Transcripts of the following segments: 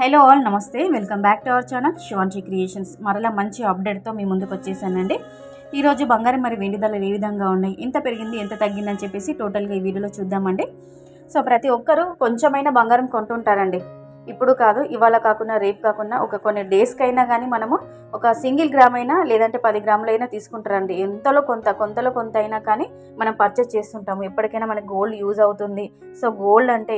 Hello all, నమస్తే. Welcome back to our channel Shivanshi creations. మరలా మంచి అప్డేట్తో మీ ముందుకు వచ్చేసానండి. ఈరోజు బంగారం మరి వెండి ధరలు ఏ విధంగా ఉన్నాయి, ఎంత పెరిగింది, ఎంత తగ్గిందని చెప్పేసి టోటల్గా ఈ వీడియోలో చూద్దామండి. సో ప్రతి ఒక్కరూ కొంచెమైనా బంగారం కొంటుంటారండి. ఇప్పుడు కాదు, ఇవాళ కాకుండా రేపు కాకుండా ఒక కొన్ని డేస్కైనా కానీ మనము ఒక సింగిల్ గ్రామ్ అయినా లేదంటే 10 గ్రాములైనా తీసుకుంటారండి. కొంతలో కొంత అయినా కానీ మనం పర్చేస్ చేస్తుంటాము. ఎప్పటికైనా మనకి గోల్డ్ యూజ్ అవుతుంది. సో గోల్డ్ అంటే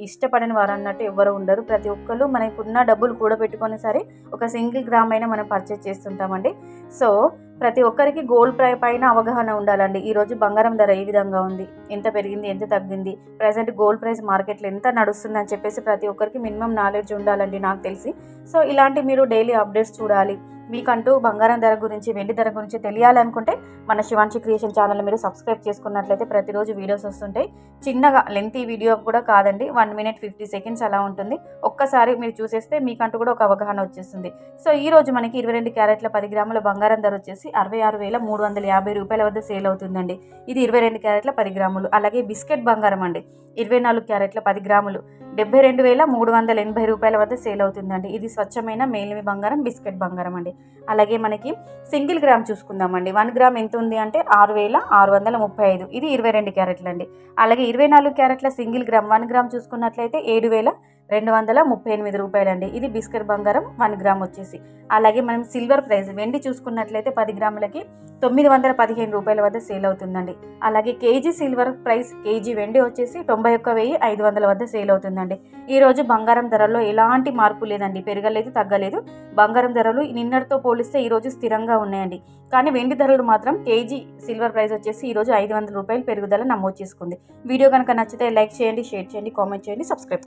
ఇష్టపడని వారు అన్నట్టు ఎవరు ఉండరు. ప్రతి ఒక్కరు మనకున్న డబ్బులు కూడబెట్టుకొని సరే ఒక సింగిల్ గ్రామ్ అయినా మనం పర్చేస్ చేస్తుంటామండి. సో ప్రతి ఒక్కరికి గోల్డ్ పైన అవగాహన ఉండాలండి. ఈరోజు బంగారం ధర ఏ విధంగా ఉంది, ఎంత పెరిగింది, ఎంత తగ్గింది, ప్రజెంట్ గోల్డ్ ప్రైస్ మార్కెట్లో ఎంత నడుస్తుంది అని చెప్పేసి ప్రతి ఒక్కరికి మినిమం నాలెడ్జ్ ఉండాలండి నాకు తెలిసి. సో ఇలాంటి మీరు డైలీ అప్డేట్స్ చూడాలి. మీకంటూ బంగారం ధర గురించి, వెండి ధర గురించి తెలియాలనుకుంటే మన శివాంశి క్రియేషన్ ఛానల్ మీరు సబ్స్క్రైబ్ చేసుకున్నట్లయితే ప్రతిరోజు వీడియోస్ వస్తుంటాయి. చిన్నగా లెంతీ వీడియో కూడా కాదండి, 1 minute 50 seconds అలా ఉంటుంది. ఒక్కసారి మీరు చూసేస్తే మీకంటూ కూడా ఒక అవగాహన వచ్చేస్తుంది. సో ఈ రోజు మనకి 22 క్యారెట్ల 10 గ్రాముల బంగారం ధర వచ్చేసి 66,350 రూపాయల వద్ద సేల్ అవుతుందండి. ఇది 22 క్యారెట్ల 10 గ్రాములు. అలాగే బిస్కెట్ బంగారం అండి, 24 క్యారెట్ల 10 గ్రాములు 72,380 రూపాయల వద్ద సేల్ అవుతుందండి. ఇది స్వచ్ఛమైన మేలిమి బంగారం, బిస్కెట్ బంగారం అండి. అలాగే మనకి సింగిల్ గ్రామ్ చూసుకుందామండి. 1 గ్రామ్ ఎంత ఉంది అంటే 6,635. ఇది 22 క్యారెట్లు అండి. అలాగే 24 క్యారెట్ల సింగిల్ గ్రామ్ 1 గ్రామ్ చూసుకున్నట్లయితే 7,238 రూపాయలండి. ఇది బిస్కెట్ బంగారం 1 గ్రామ్ వచ్చేసి. అలాగే మనం సిల్వర్ ప్రైస్ వెండి చూసుకున్నట్లయితే 10 గ్రాములకి 915 రూపాయల వద్ద సేల్ అవుతుందండి. అలాగే కేజీ సిల్వర్ ప్రైస్, కేజీ వెండి వచ్చేసి 91,500 వద్ద సేల్ అవుతుందండి. ఈరోజు బంగారం ధరల్లో ఎలాంటి మార్పు లేదండి, పెరగలేదు, తగ్గలేదు. బంగారం ధరలు నిన్నటితో పోలిస్తే ఈరోజు స్థిరంగా ఉన్నాయండి. కానీ వెండి ధరలు మాత్రం కేజీ సిల్వర్ ప్రైస్ వచ్చేసి ఈరోజు 500 రూపాయలు పెరుగుదల నమోదు చేసుకుంది. వీడియో కనుక నచ్చితే లైక్ చేయండి, షేర్ చేయండి, కామెంట్ చేయండి, సబ్స్క్రైబ్